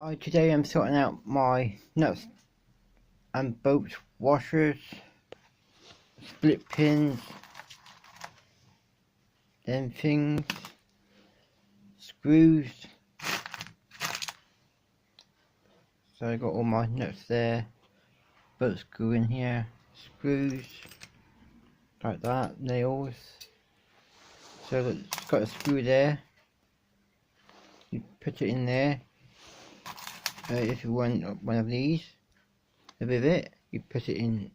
Today I'm sorting out my nuts and bolts washers, split pins, them things, screws. So I got all my nuts there, bolts screw in here, screws like that, nails. So it's got a screw there. You put it in there. If you want one of these, the rivet, you put it in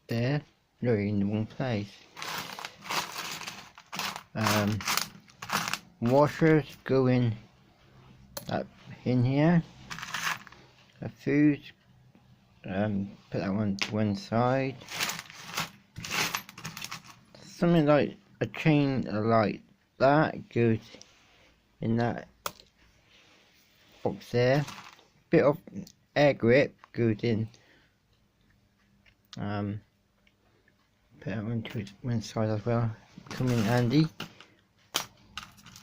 there. No, in the wrong place. Washers go in up in here. A fuse, put that one to one side. Something like a chain like that goes in that box there. Bit of air grip goes in. Put that one to one side as well. Come in handy.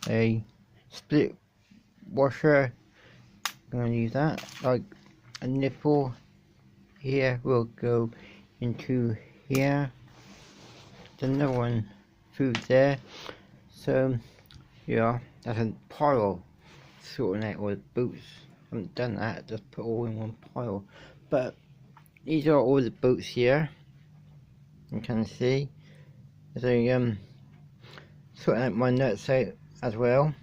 A split washer. I'm gonna use that. Like a nipple here will go into here. There's another one through there. So yeah, that's a pile sorting out all the boots. I haven't done that, just put all in one pile. But these are all the boots here. You can see. So sorting out my nuts out as well.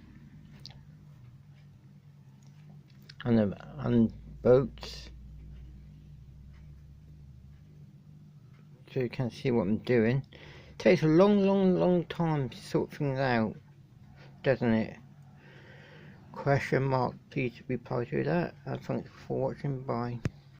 And bolts. So you can see what I'm doing. It takes a long time to sort things out, doesn't it? Question mark, please reply to that. Thanks for watching, bye.